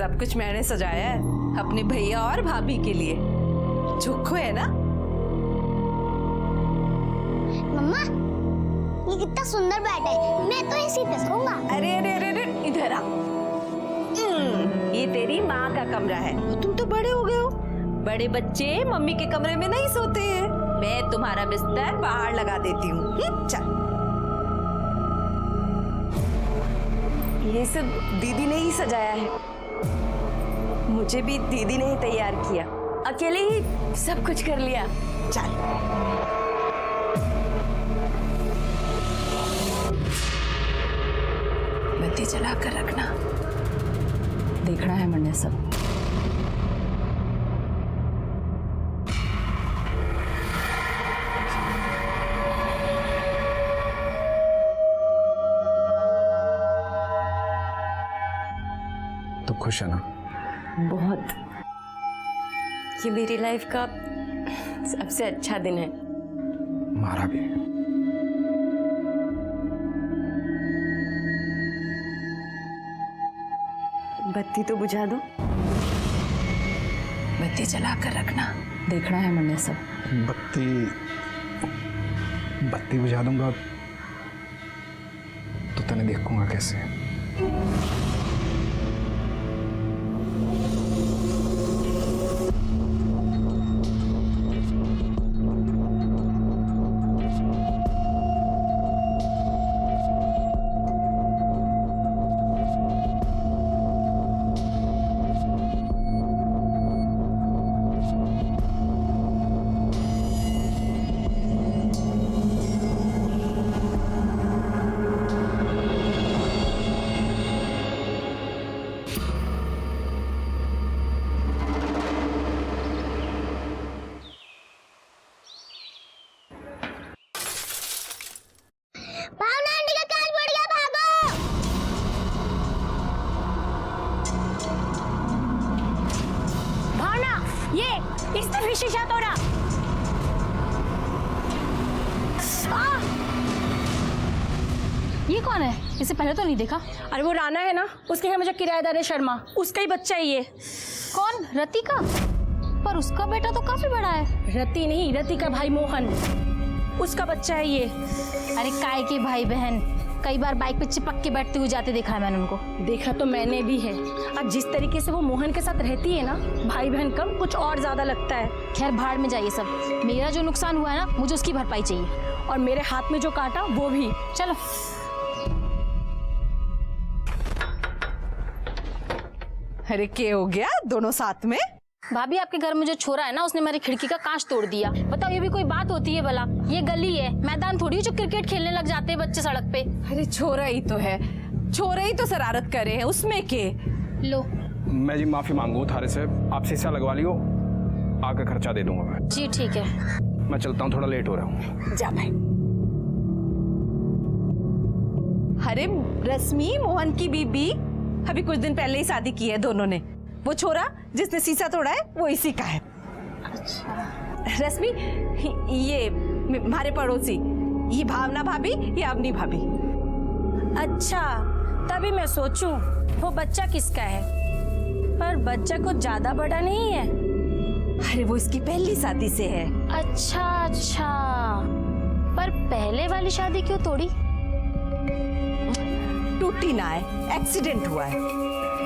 सब कुछ मैंने सजाया है अपने भैया और भाभी के लिए। चोखो है ना? मम्मा, ये कितना सुंदर बेड है, मैं तो इसी पे सोऊंगा। अरे अरे अरे अरे, इधर आ। ये तेरी माँ का कमरा है। तुम तो बड़े हो गए हो। बड़े बच्चे मम्मी के कमरे में नहीं सोते हैं। मैं तुम्हारा बिस्तर बाहर लगा देती हूँ। चल। ये सब दीदी ने ही सजाया है। मुझे भी दीदी ने ही तैयार किया। अकेले ही सब कुछ कर लिया। चल। बत्ती जला कर रखना। देखना है मैंने सब। तो खुश है ना? बहुत। ये मेरी लाइफ का सबसे अच्छा दिन है। हमारा भी। बत्ती तो बुझा दो। बत्ती जला कर रखना। देखना है मैंने सब। बत्ती बुझा दूंगा तो तने देखूंगा कैसे? भावना आंटी का कान पड़ गया, भागो। भावना, ये इसने फिर शीशा तोड़ा। ये कौन है? इसे पहले तो नहीं देखा। अरे वो राना है ना, उसके घर में जो किराएदार है शर्मा, उसका ही बच्चा है ये। कौन? रति का? पर उसका बेटा तो काफी बड़ा है। रति नहीं, रति का भाई मोहन, उसका बच्चा है ये। अरे काय के भाई बहन, कई बार बाइक पे चिपक के बैठते हुए जाते देखा है मैंने उनको। देखा तो मैंने भी है। अब जिस तरीके से वो मोहन के साथ रहती है ना, भाई बहन कम कुछ और ज्यादा लगता है। खैर भाड़ में जाइए सब। मेरा जो नुकसान हुआ है ना, मुझे उसकी भरपाई चाहिए। और मेरे हाथ में जो काटा वो भी। चलो। अरे क्या हो गया दोनों साथ में? भाभी, आपके घर में जो छोरा है ना, उसने मेरी खिड़की का कांच तोड़ दिया। बताओ, ये भी कोई बात होती है भला? ये गली है, मैदान थोड़ी जो क्रिकेट खेलने लग जाते हैं बच्चे सड़क पे। अरे छोरा ही तो है, छोरा ही तो शरारत करे हैं, उसमें के। लो। मैं जी माफी मांगू थारे से। आप शीशा लगवा लियो, आके खर्चा दे दूंगा मैं। जी ठीक है। मैं चलता हूँ, थोड़ा लेट हो रहा हूँ। जा भाई। अरे रश्मि, मोहन की बीबी अभी कुछ दिन पहले ही शादी की है दोनों ने। वो छोरा जिसने शीशा तोड़ा है वो इसी का है। अच्छा। रश्मि, ये हमारे पड़ोसी, ये भावना भाभी, ये अवनी भाभी। अच्छा, तभी मैं सोचूं वो बच्चा किसका है। पर बच्चा कुछ ज्यादा बड़ा नहीं है। अरे वो इसकी पहली शादी से है। अच्छा अच्छा, पर पहले वाली शादी क्यों तोड़ी? टूटी ना है, एक्सीडेंट हुआ है।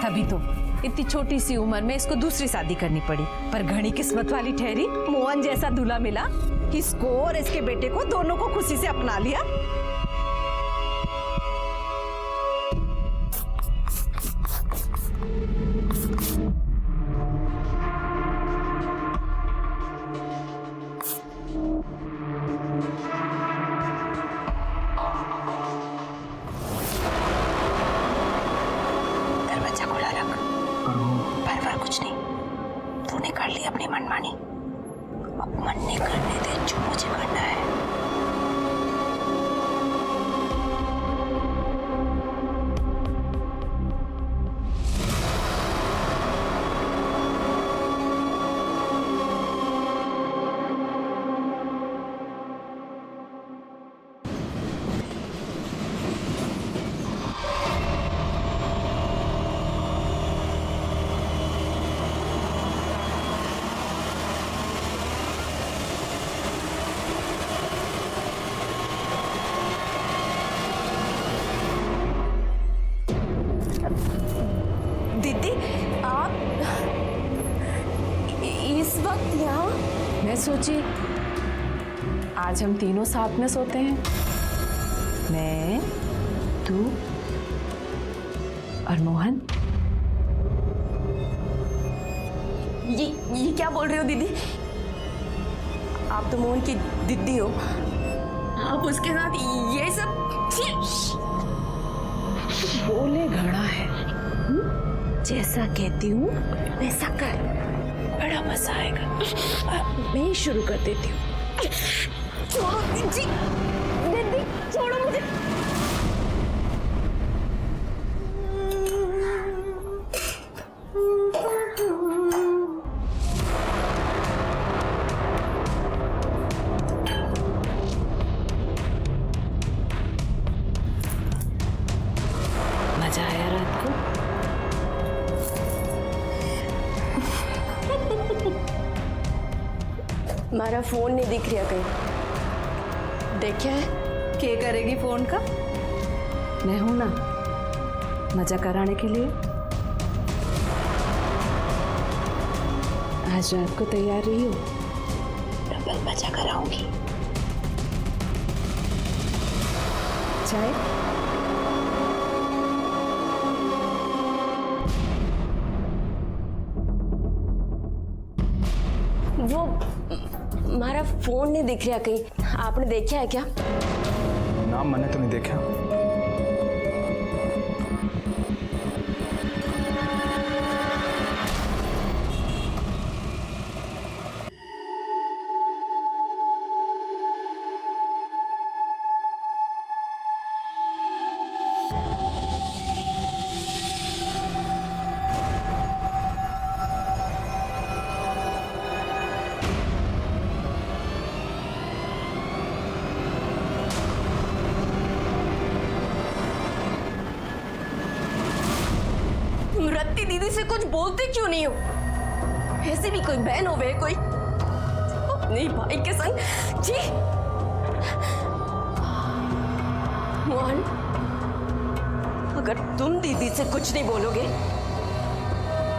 तभी तो इतनी छोटी सी उम्र में इसको दूसरी शादी करनी पड़ी। पर घनी किस्मत वाली ठहरी, मोहन जैसा दूल्हा मिला कि इसको और इसके बेटे को दोनों को खुशी से अपना लिया। दरवाजा खुला रख। पर कुछ नहीं, तूने कर ली अपनी मनमानी। अब मन नहीं करने दे जो मुझे करना है। सोची आज हम तीनों साथ में सोते हैं, मैं, तू और मोहन। ये क्या बोल रहे हो दीदी? आप तो मोहन की दीदी हो, आप उसके साथ ये सब? बोले घड़ा है, जैसा कहती हूँ वैसा कर, बड़ा मजा आएगा। मैं ही शुरू कर देती हूँ। छोड़ो दीदी, दीदी छोड़ो मुझे। मजा आया रात को? हमारा फोन नहीं दिख रहा कहीं, देखा है? क्या करेगी फोन का? मैं हूं ना मजा कराने के लिए। आज रात को तैयार रही हो, डबल मजा कराऊंगी। चाय? वो हमारा फोन नहीं दिख रहा कहीं, आपने देखा है क्या? नाम मैंने तो नहीं देखा। रत्ती दीदी से कुछ बोलते क्यों नहीं हो? ऐसे भी कोई बहन हो वे कोई अपने भाई के संग। जी मोहन, अगर तुम दीदी से कुछ नहीं बोलोगे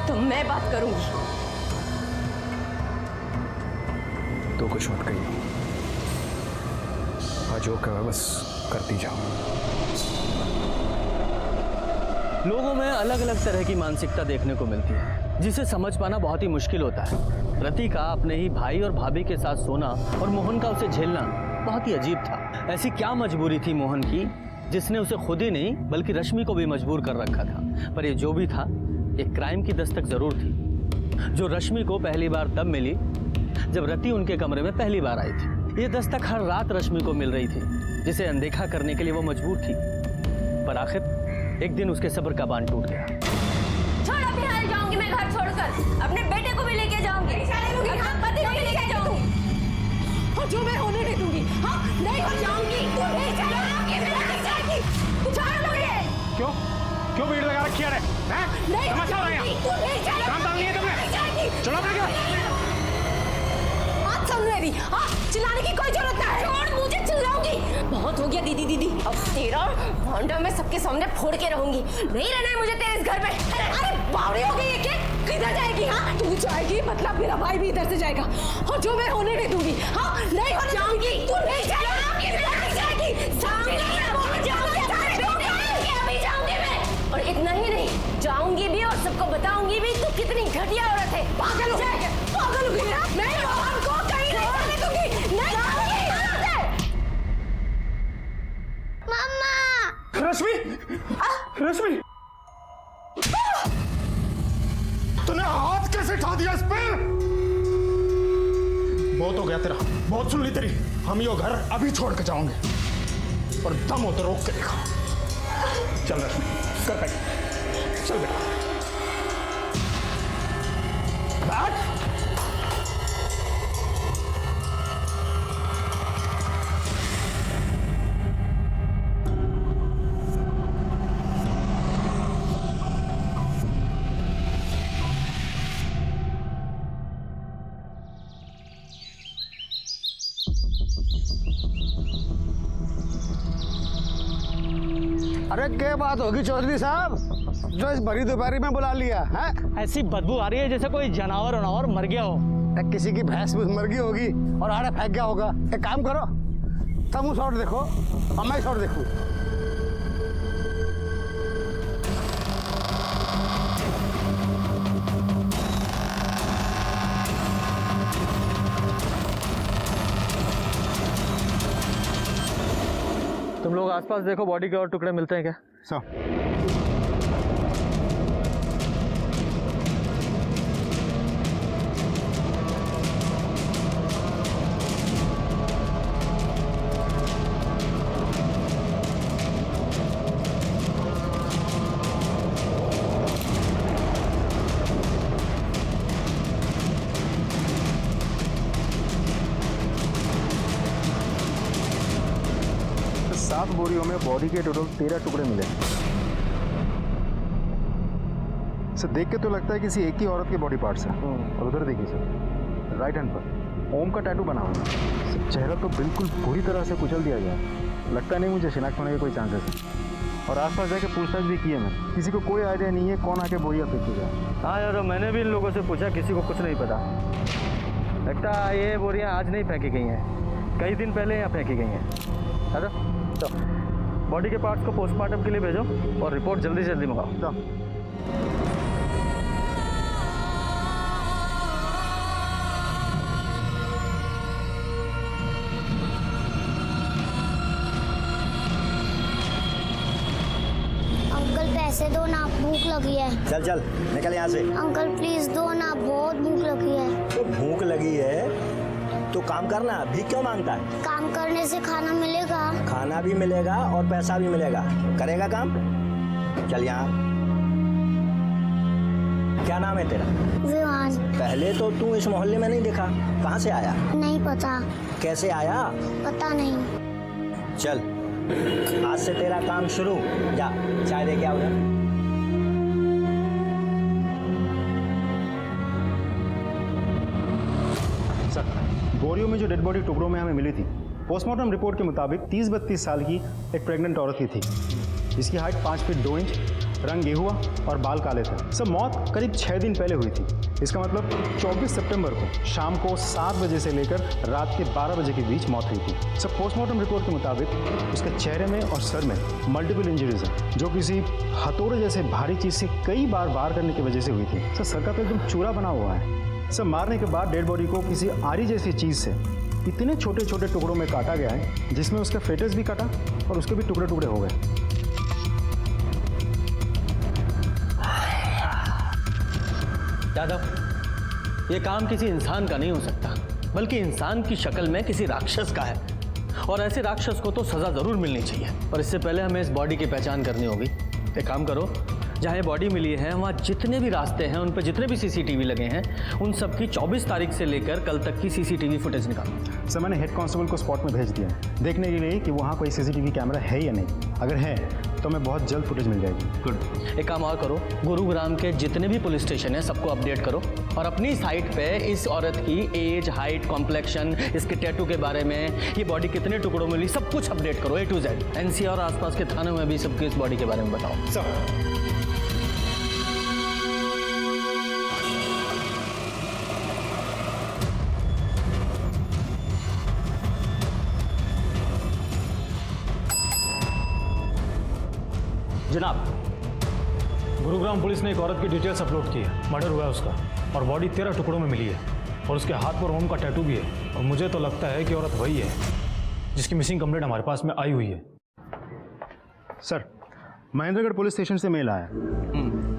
तो मैं बात करूंगी। तो कुछ मत कहिए, आज जो कहा बस करती जाओ। लोगों में अलग अलग तरह की मानसिकता देखने को मिलती है, जिसे समझ पाना बहुत ही मुश्किल होता है। रति का अपने ही भाई और भाभी के साथ सोना और मोहन का उसे झेलना बहुत ही अजीब था। ऐसी क्या मजबूरी थी मोहन की जिसने उसे खुद ही नहीं बल्कि रश्मि को भी मजबूर कर रखा था। पर ये जो भी था, एक क्राइम की दस्तक जरूर थी, जो रश्मि को पहली बार तब मिली जब रति उनके कमरे में पहली बार आई थी। ये दस्तक हर रात रश्मि को मिल रही थी, जिसे अनदेखा करने के लिए वो मजबूर थी। पर आखिर एक दिन उसके सब्र का बांध टूट गया। छोड़, अभी हाल जाऊंगी मैं घर छोड़कर, अपने बेटे को भी लेके जाऊंगी, पति को भी लेके जाऊंगी, और जो मैं होने नहीं दूंगी। हाँ, नहीं हो जाऊंगी, तू नहीं चलोगी, मैं नहीं जाएगी, तू छोड़ मुझे। क्यों क्यों भीड़ लगा रखी है? नहीं समझ आ रहा है? तू नहीं चलोगी, काम डाल दिया तुमने? चलो अपने घर। बात सुन मेरी, हाँ, चिल्लाने की कोई जरूरत नहीं है। छोड़ मुझे, चिल्लाऊंगी। बहुत हो गया दीदी दीदी, अब तेरा भांडा मैं सबके सामने फोड़ के रहूंगी। नहीं रहना है मुझे तेरे इस घर में। अरे बावड़ी हो गई है क्या? किधर जाएगी? हाँ, तू जाएगी मतलब मेरा भाई भी इधर से जाएगा, और जो मैं होने नहीं दूंगी। हाँ, नहीं हो जाऊंगी, तू नहीं जाएगी, नहीं जाएगी, अभी जाऊंगी मैं। और इतना ही नहीं, जाऊंगी भी और सबको बताऊंगी भी तू कितनी घटिया औरत है। पागल हो जाएगा, पागल हो गई। मैं मोहन को कहीं नहीं जाने दूंगी, नहीं जाऊंगी। मम्मा, रश्मि, रश्मि, तूने हाथ कैसे उठा दिया इस पे? बहुत हो गया तेरा, बहुत सुन ली तेरी। हम ये घर अभी छोड़ के जाओगे, और दम हो तो रोक के देखो। चल रश्मि, कर बैठ, चल बैठ। अरे क्या बात होगी चौधरी साहब, जो इस भरी दोपहरी में बुला लिया है? ऐसी बदबू आ रही है जैसे कोई जानवर मर गया हो। किसी की भैंस भूस मर गई होगी और आड़े फेंक गया होगा। एक काम करो, तुम शॉट देखो और मैं शॉट देखूं। तुम लोग आसपास देखो, बॉडी के और टुकड़े मिलते हैं क्या? सर सात बोरियों में बॉडी के टोटल 13 टुकड़े मिले। सर देख के तो लगता है किसी एक ही औरत के बॉडी पार्ट्स हैं। और उधर देखिए सर, राइट हैंड पर ओम का टैटू बना हुआ है। सर चेहरा तो बिल्कुल पूरी तरह से कुचल दिया गया। लगता नहीं मुझे शिनाख्त होने के कोई चांसेस है। और आसपास जाके पूछताछ भी की है मैंने, किसी को कोई आइडिया नहीं है कौन आके बोरिया फेंकेगा। हाँ यार, मैंने भी इन लोगों से पूछा, किसी को कुछ नहीं पता। लगता है ये बोरियां आज नहीं फेंकी गई हैं, कई दिन पहले यहाँ फेंकी गई हैं। अरे तो बॉडी के पार्ट्स को पोस्टमार्टम के लिए भेजो और रिपोर्ट जल्दी से जल्दी मंगाओ। अंकल पैसे दो ना, भूख लगी है। चल चल निकल यहाँ से। अंकल प्लीज दो ना, बहुत भूख लगी है। तो भूख लगी है तो काम करना, भीख क्यों मांगता है? काम करने से खाना मिलेगा। खाना भी मिलेगा और पैसा भी मिलेगा, करेगा काम? चल यहाँ। क्या नाम है तेरा? विवान। पहले तो तू इस मोहल्ले में नहीं दिखा, कहाँ से आया? नहीं पता। कैसे आया? पता नहीं। चल आज से तेरा काम शुरू। जा चाय दे के आओ। बोरियों में जो डेड बॉडी टुकड़ों में हमें मिली थी, पोस्टमार्टम रिपोर्ट के मुताबिक 30-32 साल की एक प्रेग्नेंट औरत ही थी, जिसकी हाइट 5 फीट 2 इंच, रंग गेहुआ और बाल काले थे। सब मौत करीब 6 दिन पहले हुई थी। इसका मतलब 24 सितंबर को शाम को 7 बजे से लेकर रात के 12 बजे के बीच मौत हुई थी। सब पोस्टमार्टम रिपोर्ट के मुताबिक उसके चेहरे में और सर में मल्टीपल इंजरीज हैं, जो किसी हथौड़े जैसे भारी चीज़ से कई बार वार करने की वजह से हुई थी। सर का तो एकदम चूरा बना हुआ है। सब मारने के बाद डेड बॉडी को किसी आरी जैसी चीज़ से इतने छोटे छोटे टुकड़ों में काटा गया है, जिसमें उसका फेटस भी काटा और उसके भी टुकड़े टुकड़े हो गए। यादव, ये काम किसी इंसान का नहीं हो सकता, बल्कि इंसान की शक्ल में किसी राक्षस का है। और ऐसे राक्षस को तो सजा जरूर मिलनी चाहिए। पर इससे पहले हमें इस बॉडी की पहचान करनी होगी। एक काम करो, जहाँ ये बॉडी मिली है वहाँ जितने भी रास्ते हैं, उन पर जितने भी सीसीटीवी लगे हैं, उन सब की 24 तारीख से लेकर कल तक की सीसीटीवी फुटेज निकालो। सर मैंने हेड कांस्टेबल को स्पॉट में भेज दिया है, देखने के लिए कि वहाँ कोई सीसीटीवी कैमरा है या नहीं। अगर है तो हमें बहुत जल्द फुटेज मिल जाएगी। गुड। एक काम और करो, गुरुग्राम के जितने भी पुलिस स्टेशन है सबको अपडेट करो और अपनी साइट पे इस औरत की एज, हाइट, कॉम्प्लेक्शन, इसके टैटू के बारे में, ये बॉडी कितने टुकड़ों में मिली, सब कुछ अपडेट करो A to Z। NCR और आसपास के थानों में भी सबकी इस बॉडी के बारे में बताओ। सर जनाब, गुरुग्राम पुलिस ने एक औरत की डिटेल्स अपलोड की है। मर्डर हुआ है उसका और बॉडी 13 टुकड़ों में मिली है और उसके हाथ पर ओम का टैटू भी है। और मुझे तो लगता है कि औरत वही है जिसकी मिसिंग कंप्लेंट हमारे पास में आई हुई है। सर महेंद्रगढ़ पुलिस स्टेशन से मेल आया।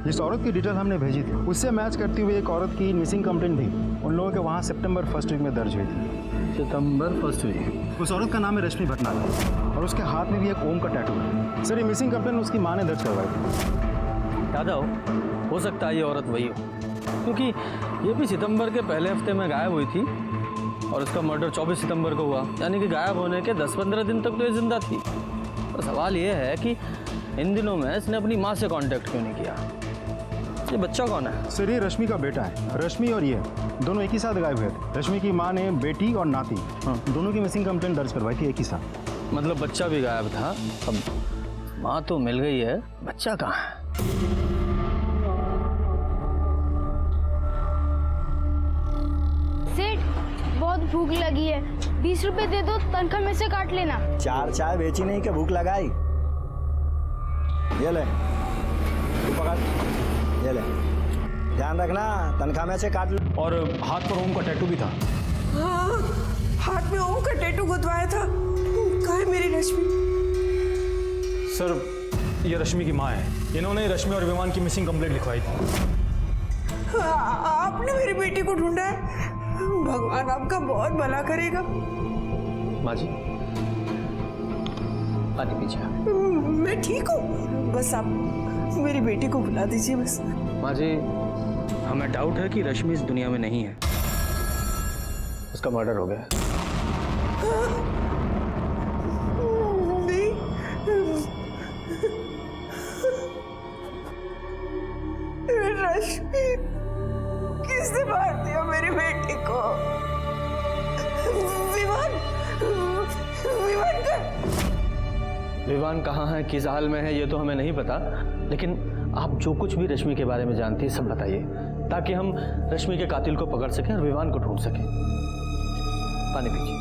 जिस औरत की डिटेल हमने भेजी थी उससे मैच करती हुई एक औरत की मिसिंग कंप्लेंट भी उन लोगों के वहाँ सितंबर 1st वीक में दर्ज हुई थी। सितंबर 1st वीक? उस औरत का नाम है रश्मि भटनागर और उसके हाथ में भी एक ओम का टैटू है। सर ये मिसिंग कंप्लेंट उसकी माँ ने दर्ज करवाई थी। यादव, हो सकता है ये औरत वही हो, क्योंकि ये भी सितंबर के पहले हफ्ते में गायब हुई थी और उसका मर्डर 24 सितंबर को हुआ, यानी कि गायब होने के 10-15 दिन तक तो ये जिंदा थी। तो सवाल ये है कि इन दिनों में इसने अपनी माँ से कांटेक्ट क्यों नहीं किया? ये बच्चा कौन है? सर ये रश्मि का बेटा है। रश्मि और ये दोनों एक ही साथ गायब हुए थे। रश्मि की माँ ने बेटी और नाती दोनों की मिसिंग कंप्लेंट दर्ज करवाई थी एक ही साथ। मतलब बच्चा भी गायब था। अब माँ तो मिल गई है, बच्चा कहाँ है? भूख लगी है, 20 रुपए दे दो, तनख्वाह में से काट लेना। 4 चाय बेची नहीं कि भूख लगाई। ये ले, तू पकड़, ये ले, ध्यान रखना तनख्वाह में से काट ले। और हाथ पर ओम का टैटू भी था। हाँ, हाथ में ओम का टैटू गुदवाया था। कहाँ है मेरी रश्मि? सर, ये रश्मि की माँ है। इन्होंने रश्मि और विमान की मिसिंग कंप्लेंट लिखवाई थी। आपने मेरी बेटी को ढूंढा है? भगवान आपका बहुत भला करेगा। माँ जी, पानी पीजिए। मैं ठीक हूँ, बस आप मेरी बेटी को बुला दीजिए बस। माँ जी, हमें डाउट है कि रश्मि इस दुनिया में नहीं है। उसका मर्डर हो गया है। नहीं, रश्मि, किसने मार दिया मेरी बेटी को? विमान, विमान का? विवान कहाँ है, किस हाल में है, ये तो हमें नहीं पता, लेकिन आप जो कुछ भी रश्मि के बारे में जानती है सब बताइए, ताकि हम रश्मि के कातिल को पकड़ सकें और विवान को ढूंढ सकें। पानी पीजिए।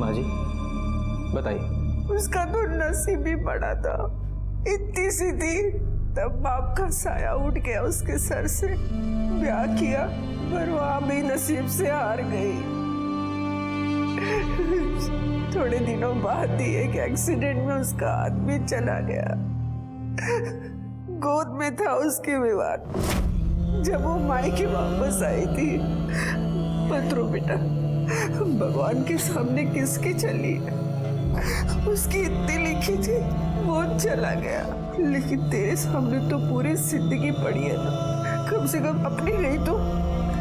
माँ जी, बताइए। उसका तो नसीब ही बड़ा था। इतनी सी थी तब बाप का साया उठ गया उसके सर से। ब्याह किया पर वहां भी नसीब से हार गई। थोड़े दिनों बाद ही एक एक्सीडेंट में उसका आदमी चला गया। गोद में था उसके विवान। जब वो मायके वापस आई थी, पत्रो बेटा, भगवान के सामने किसकी चली? उसकी इतनी लिखी थी, वो चला गया। लेकिन तेरे सामने तो पूरी जिंदगी पड़ी है ना, कम से कम अपनी नहीं तो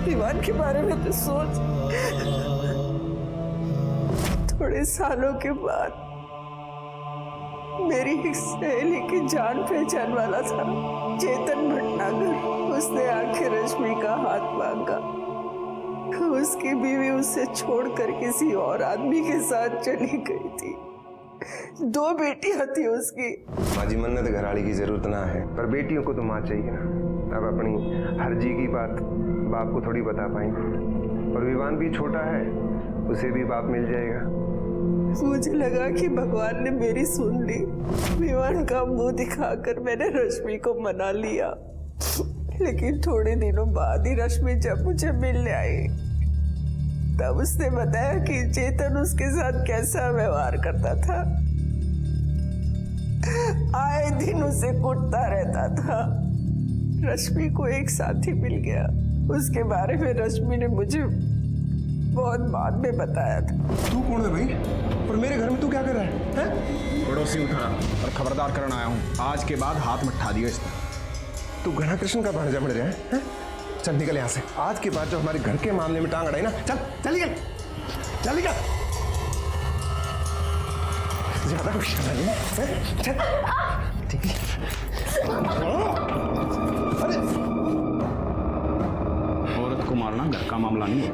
दीवान के बारे में तो सोच। थोड़े सालों के बाद मेरी एक सहेली की जान पहचान वाला था, चेतन भटनागर। उसने आखिर रश्मि का हाथ मांगा। उसकी बीवी उसे छोड़कर किसी और आदमी के साथ चली गई थी। 2 बेटियां थी उसकी। माँ जी, मन्नत घराड़ी की जरूरत ना है, पर बेटियों को तो माँ चाहिए ना। अब अपनी हर्जी की बात बाप को थोड़ी बता पाएंगे। और विवान भी छोटा है, उसे भी बाप मिल जाएगा। मुझे लगा कि भगवान ने मेरी सुन ली। विवान का मुंह दिखाकर मैंने रश्मि को मना लिया। लेकिन थोड़े दिनों बाद ही रश्मि जब मुझे मिलने आई, तब उसने बताया कि चेतन उसके साथ कैसा व्यवहार करता था। आए दिन उसे कुटता रहता था। रश्मि को एक साथी मिल गया। उसके बारे में रश्मि ने मुझे बहुत बाद में बताया था। तू कौन है भाई? और मेरे घर में तू क्या कर रहा है? पड़ोसी उठा और खबरदार करने आया हूँ। आज के बाद हाथ में ठा दिया इसने। तू घना कृष्ण का भांजा बढ़ रहा है? चल निकल यहाँ से। आज के बाद जो हमारे घर के मामले में टांग अड़ाई ना, चल चल निकल, चल निकल। ज्यादा कुछ नहीं है। चल ठीक है। अरे औरत को मारना घर का मामला नहीं है।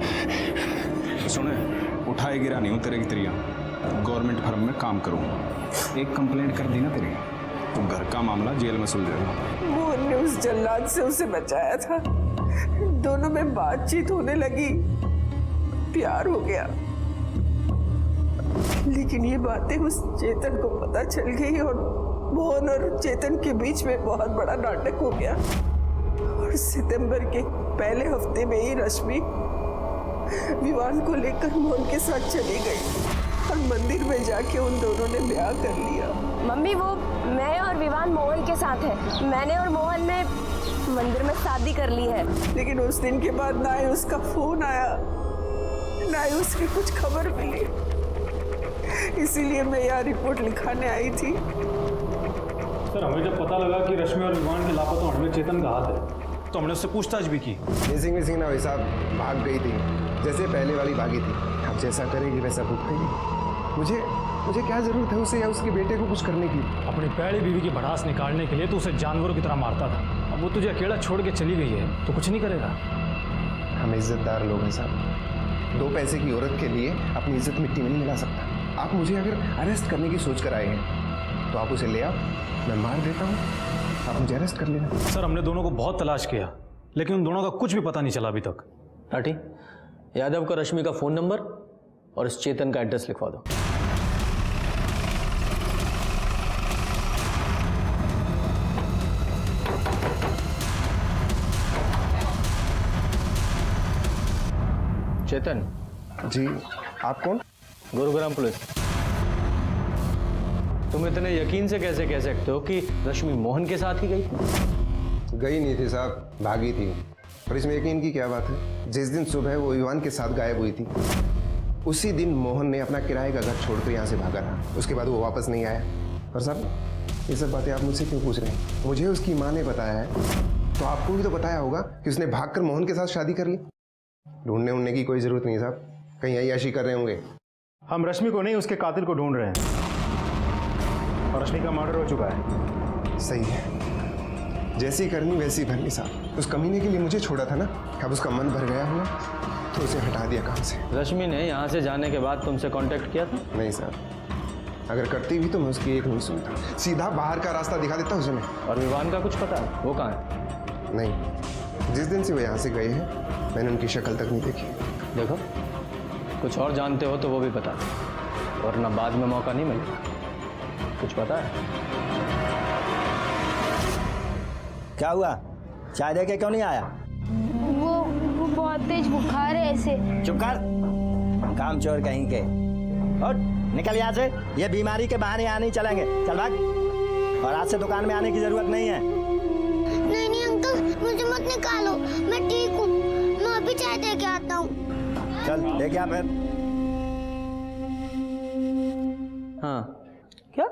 सुने, उठाए गिरा नहीं हूँ तेरे की तेरिया। गवर्नमेंट फर्म में काम करूँगा। एक कंप्लेंट कर दी ना तेरी, तो घर का मामला जेल में सुलझेगा। मोहन ने उस जल्लाद से उसे बचाया था। दोनों में बातचीत होने लगी, प्यार हो गया। लेकिन ये बातें उस चेतन को पता चल गई और मोहन और चेतन के बीच में बहुत बड़ा नाटक हो गया। और सितंबर के पहले हफ्ते में ही रश्मि विवान को लेकर मोहन के साथ चली गई और मंदिर में जाके उन दोनों ने ब्याह कर लिया। मम्मी, वो मैं और विवान मोहन के साथ है। मैंने और मोहन ने मंदिर में शादी कर ली है। लेकिन उस दिन के बाद ना ही उसका फोन आया, ना ही उसकी कुछ खबर मिली। इसीलिए मैं यहाँ रिपोर्ट लिखाने आई थी। सर, हमें जब पता लगा कि रश्मि और विवान के लापता होने में चेतन का हाथ है, तो हमने उससे पूछताछ भी की। मिसिंग ना भाई साहब, भाग गई थी जैसे पहले वाली भागी थी। अब जैसा करेगी वैसा भुगतेगी। मुझे क्या जरूरत है उसे या उसके बेटे को कुछ करने की? अपनी पहली बीवी की भड़ास निकालने के लिए तो उसे जानवरों की तरह मारता था। अब वो तुझे अकेला छोड़ के चली गई है तो कुछ नहीं करेगा। हम इज्जतदार लोग हैं साहब। 2 पैसे की औरत के लिए अपनी इज्जत मिट्टी में नहीं मिला सकता। आप मुझे अगर अरेस्ट करने की सोच कर आए हैं तो आप उसे ले आओ, मैं मार देता हूँ। आप मुझे अरेस्ट कर लेना। सर हमने दोनों को बहुत तलाश किया लेकिन उन दोनों का कुछ भी पता नहीं चला अभी तक। राठी, यादव को रश्मि का फ़ोन नंबर और इस चेतन का एड्रेस लिखवा दो। चेतन। जी, आप कौन? गुरुग्राम पुलिस। तुम इतने यकीन से कैसे कह सकते हो कि रश्मि मोहन के साथ ही गई थी? गई नहीं थी साहब, भागी थी। पर इसमें यकीन की क्या बात है? जिस दिन सुबह वो विवान के साथ गायब हुई थी उसी दिन मोहन ने अपना किराए का घर छोड़कर यहाँ से भागा था। उसके बाद वो वापस नहीं आया। और साहब ये सब बातें आप मुझसे क्यों पूछ रहे हैं? मुझे उसकी माँ ने बताया है तो आपको भी तो बताया होगा कि उसने भागकर मोहन के साथ शादी कर ली। ढूंढने उड़ने की कोई जरूरत नहीं साहब, कहीं अय्याशी कर रहे होंगे। हम रश्मि को नहीं उसके कातिल को ढूंढ रहे हैं और रश्मि का मर्डर हो चुका है। सही है, जैसी करनी वैसी भरनी साहब। उस कमीने के लिए मुझे छोड़ा था ना, अब उसका मन भर गया हुआ तो उसे हटा दिया काम से। रश्मि ने यहाँ से जाने के बाद तुमसे कांटेक्ट किया था? नहीं साहब, अगर करती भी तो मैं उसकी एक नहीं सुनता, सीधा बाहर का रास्ता दिखा देता उसे मैं। और विवान का कुछ पता है? वो कहाँ है? नहीं, जिस दिन से वो यहाँ से गए हैं मैंने उनकी शक्ल तक नहीं देखी। देखो, कुछ और जानते हो तो वो भी बता दो, वरना बाद में मौका नहीं मिलेगा। कुछ पता है? क्या हुआ? चाय दे के क्यों नहीं आया? वो बहुत तेज बुखार है ऐसे। चुप कर, काम चोर कहीं के। और निकल यहाँ से, ये बीमारी के बहाने यहाँ नहीं चलेंगे। चल भाग। और आज से दुकान में आने की जरूरत नहीं है। नहीं नहीं अंकल, मुझे मत निकालो, मैं ठीक हूँ। मैं अभी चाय दे के आता हूँ। चल लेके आ फिर। हाँ, क्या?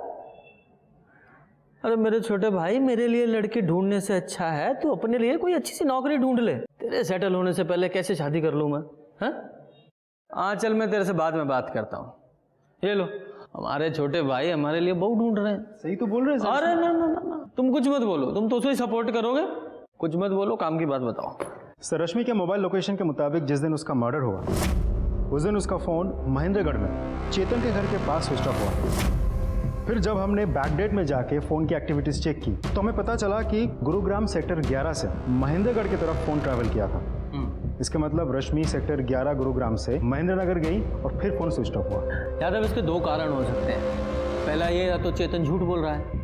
अरे मेरे छोटे भाई, मेरे लिए लड़की ढूंढने से अच्छा है तू अपने लिए कोई अच्छी सी नौकरी ढूंढ ले। तेरे सेटल होने से पहले कैसे शादी कर लूँ मैं? हाँ? हाँ चल, मैं तेरे से बाद में बात करता हूँ। ये लो, हमारे छोटे भाई हमारे लिए बहू ढूंढ रहे हैं। सही तो बोल रहे हैं। अरे ना ना ना, तुम कुछ मत बोलो, तुम तो उसे ही सपोर्ट करोगे। कुछ मत बोलो, काम की बात बताओ। सर रश्मि के मोबाइल लोकेशन के मुताबिक जिस दिन उसका मर्डर हुआ उस दिन उसका फ़ोन महेंद्रगढ़ में चेतन के घर के पास स्विच ऑफ हुआ। फिर जब हमने बैकडेट में जाके फ़ोन की एक्टिविटीज़ चेक की तो हमें पता चला कि गुरुग्राम सेक्टर 11 से महेंद्रगढ़ की तरफ फ़ोन ट्रैवल किया था। इसका मतलब रश्मि सेक्टर 11 गुरुग्राम से महेंद्रनगर गई और फिर फ़ोन स्विच ऑफ हुआ। यादव, इसके दो कारण हो सकते हैं। पहला ये, या तो चेतन झूठ बोल रहा है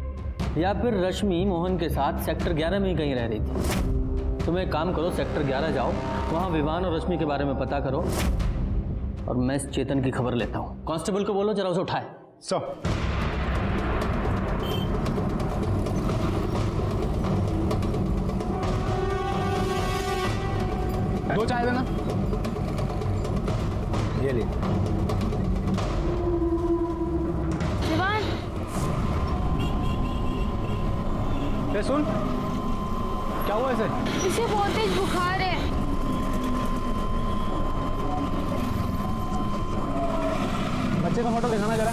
या फिर रश्मि मोहन के साथ सेक्टर 11 में ही कहीं रह रही थी। तुम एक काम करो, सेक्टर 11 जाओ, वहाँ विवान और रश्मि के बारे में पता करो और मैं इस चेतन की खबर लेता हूँ। कांस्टेबल को बोलो जरा उसे उठाए। सर दो चाय देना। ये ले। विवान, ये सुन, क्या हुआ इसे? इसे बहुत तेज बुखार है। बच्चे का फोटो दिखाना जरा।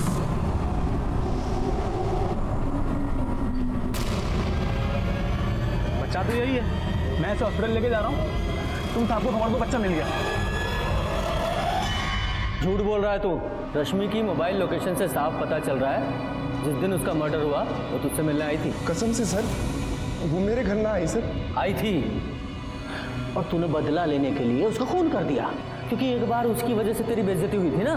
बच्चा तो यही है, मैं इसे हॉस्पिटल लेके जा रहा हूँ। तुम साहब को खबर दो, बच्चा मिल गया। झूठ बोल रहा है तू। रश्मि की मोबाइल लोकेशन से साफ पता चल रहा है जिस दिन उसका मर्डर हुआ वो तुझसे मिलने आई थी। कसम से सर, वो मेरे घर ना आई सर। आई थी और तूने बदला लेने के लिए उसका खून कर दिया, क्योंकि एक बार उसकी वजह से तेरी बेइज्जती हुई थी ना।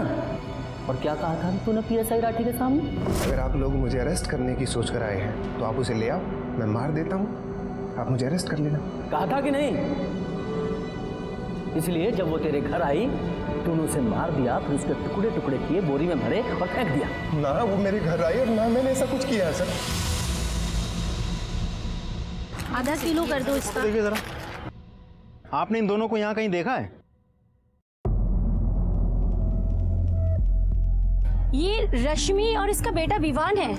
और क्या कहा था तूने पीएसआई राठी के सामने? अगर आप लोग मुझे अरेस्ट करने की सोच कर आए हैं तो आप उसे ले आओ, मैं मार देता हूँ, आप मुझे अरेस्ट कर लेना। कहा था कि नहीं? इसलिए जब वो तेरे घर आई तूने उसे मार दिया, फिर उसके टुकड़े टुकड़े किए, बोरी में भरे और फेंक दिया। ना वो मेरे घर आई और ना मैंने ऐसा कुछ किया है सर। आधा किलो कर दो इसका। देखिए जरा, आपने इन दोनों को यहाँ कहीं देखा है? ये रश्मि और इसका बेटा विवान है।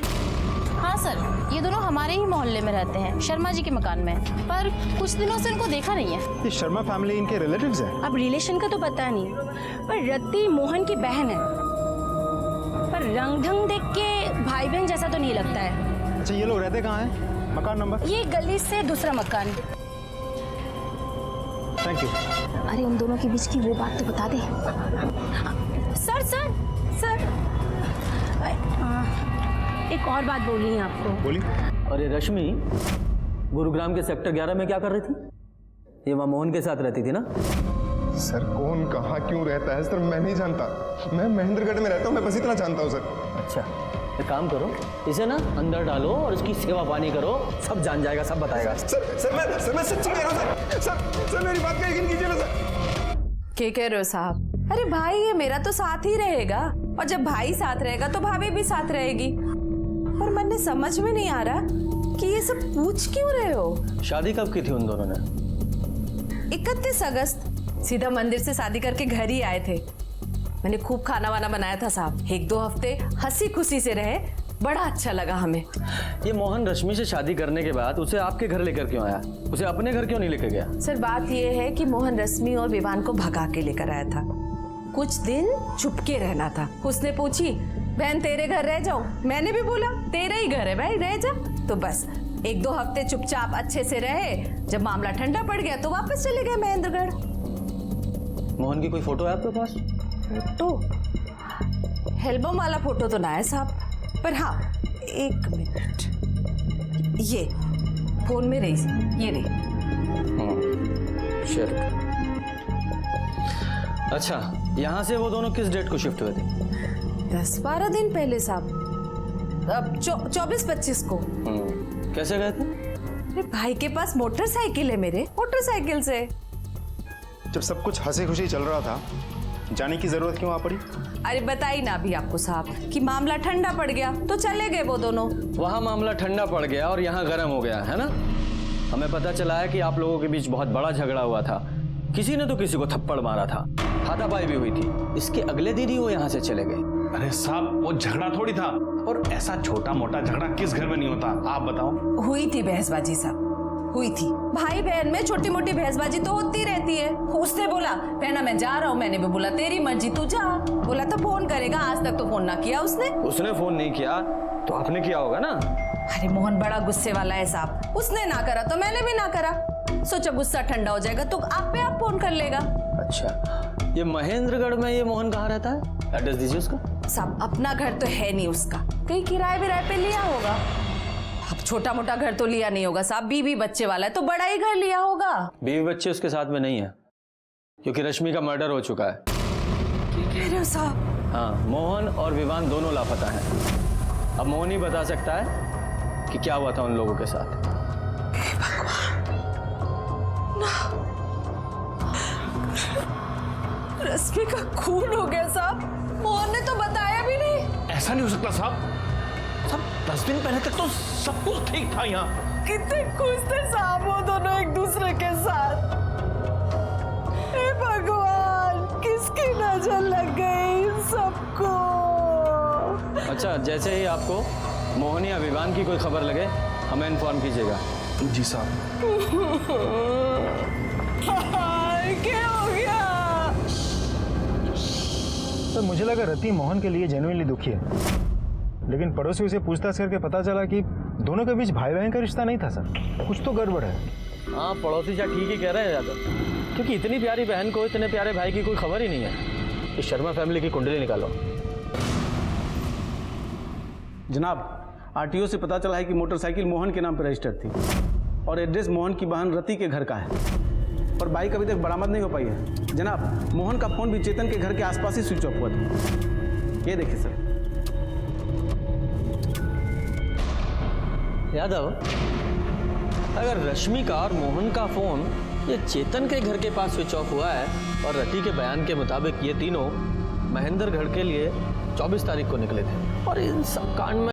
हाँ सर, ये दोनों हमारे ही मोहल्ले में रहते हैं, शर्मा जी के मकान में। पर कुछ दिनों से इनको देखा नहीं है। ये शर्मा फैमिली इनके रिलेटिव्स हैं? अब रिलेशन का तो पता नहीं, पर रत्ती मोहन की बहन है। पर रंग ढंग देख के भाई बहन जैसा तो नहीं लगता है। अच्छा, ये लोग रहते कहाँ हैं? मकान नंबर? ये गली से दूसरा मकान। Thank you. अरे उन दोनों के बीच की वो बात तो बता दे। सर सर सर, एक और बात बोलनी है आपको। बोलिए। और ये रश्मि गुरुग्राम के सेक्टर 11 में क्या कर रही थी? ये वहाँ मोहन के साथ रहती थी ना? सर कौन कहाँ क्यों रहता है सर मैं नहीं जानता। मैं महेंद्रगढ़ में रहता हूँ, मैं बस इतना जानता हूँ सर। अच्छा, एक काम करो, इसे ना अंदर डालो और इसकी सेवा पानी करो, सब जान जाएगा, सब बताएगा। सर मैं सच्ची कह रहा हूँ सर मेरी बात का यकीन कीजिए ना सर। क्या कह रहे हो साहब? अरे भाई ये मेरा तो साथ ही रहेगा, और जब भाई साथ रहेगा तो भाभी भी साथ रहेगी। पर मन समझ में नहीं आ रहा कि ये सब पूछ क्यों रहे हो? शादी कब की थी उन दोनों ने? 31 अगस्त। सीधा मंदिर से शादी करके घर ही आए थे। मैंने खूब खाना वाना बनाया था साहब। 1-2 हफ्ते हंसी खुशी से रहे, बड़ा अच्छा लगा हमें। ये मोहन रश्मि से शादी करने के बाद उसे आपके घर लेकर क्यों आया? उसे अपने घर क्यों नहीं लेकर गया? सर बात ये है कि मोहन रश्मि और विवान को भगा के लेकर आया था। कुछ दिन चुपके रहना था। उसने पूछी बहन तेरे घर रह जाऊं? मैंने भी बोला तेरा ही घर है भाई, रह जा। तो बस 1-2 हफ्ते चुपचाप अच्छे से रहे। जब मामला ठंडा पड़ गया तो वापस चले गए महेंद्रगढ़। मोहन की कोई फोटो है आपके पास? फोटो? एल्बम वाला फोटो तो ना है साहब, पर हाँ 1 मिनट, ये फोन में रही, ये रही। अच्छा, यहाँ से वो दोनों किस डेट को शिफ्ट हुए थे? 10-12 दिन पहले साहब, अब 24-25 को। कैसे गए थे? अरे भाई के पास मोटरसाइकिल है, मेरे मोटरसाइकिल से। जब सब कुछ हंसी खुशी चल रहा था, जाने की जरूरत क्यों आ पड़ी? अरे बताई ना अभी आपको साहब कि मामला ठंडा पड़ गया तो चले गए वो दोनों। वहाँ मामला ठंडा पड़ गया और यहाँ गर्म हो गया है ना? हमें पता चला है कि आप लोगों के बीच बहुत बड़ा झगड़ा हुआ था। किसी ने तो किसी को थप्पड़ मारा था, हाथापाई भी हुई थी। इसके अगले दिन ही वो यहाँ से चले गए। अरे साहब वो झगड़ा थोड़ी था, और ऐसा छोटा मोटा झगड़ा किस घर में नहीं होता, आप बताओ। हुई थी बहसबाजी साहब, हुई थी। भाई बहन में छोटी मोटी बहसबाजी तो होती रहती है। उसने बोला बहना मैं जा रहा हूँ, मैंने भी बोला तेरी मर्जी तू जा। बोला था फोन करेगा, आज तक तो फोन ना किया उसने। उसने फोन नहीं किया तो आपने किया होगा ना? अरे मोहन बड़ा गुस्से वाला है साहब, उसने ना करा तो मैंने भी ना करा। सोचा गुस्सा ठंडा हो जाएगा तो आप पे आप फोन कर लेगा। अच्छा, ये महेंद्रगढ़ में ये मोहन कहाँ रहता है? एड्रेस दीजिए उसका। साहब अपना घर तो है नहीं उसका, कहीं किराए विराए पे लिया होगा। अब छोटा मोटा घर तो लिया नहीं होगा साहब, बीवी बच्चे वाला है तो बड़ा ही घर लिया होगा। बीवी बच्चे उसके साथ में नहीं है, क्योंकि रश्मि का मर्डर हो चुका है। क्या कह रहे हो साहब? हाँ, मोहन और विवान दोनों लापता हैं। अब मोहन ही बता सकता है कि क्या हुआ था उन लोगों के साथ। रश्मि का खून हो गया साहब, मोहन ने तो बताया भी नहीं। ऐसा नहीं हो सकता साहब, 10 दिन पहले तक तो सब कुछ ठीक था यहाँ। कितने खुश थे साहब वो दोनों एक दूसरे के साथ। हे भगवान, किसकी नजर लग गई इन सबको। अच्छा, जैसे ही आपको मोहन या विवान की कोई खबर लगे हमें इन्फॉर्म कीजिएगा। जी साहब। क्या हो गया? तो मुझे लगा रति मोहन के लिए जेन्युइनली दुखी है, लेकिन पड़ोसी उसे पूछताछ करके पता चला कि दोनों के बीच भाई बहन का रिश्ता नहीं था सर, कुछ तो गड़बड़ है। हाँ, पड़ोसी क्या ठीक ही कह रहे हैं यादव, क्योंकि इतनी प्यारी बहन को इतने प्यारे भाई की कोई खबर ही नहीं है। इस शर्मा फैमिली की कुंडली निकालो। जनाब, आरटीओ से पता चला है कि मोटरसाइकिल मोहन के नाम पर रजिस्टर्ड थी और एड्रेस मोहन की बहन रति के घर का है, और बाइक अभी तक बरामद नहीं हो पाई है। जनाब, मोहन का फोन भी चेतन के घर के आसपास ही स्विच ऑफ हुआ था। ये देखिए सर। यादव, अगर रश्मि का और मोहन का फोन ये चेतन के घर के पास स्विच ऑफ हुआ है, और रति के बयान के मुताबिक ये तीनों महेंद्रगढ़ के लिए 24 तारीख को निकले थे, और इन सब कांड में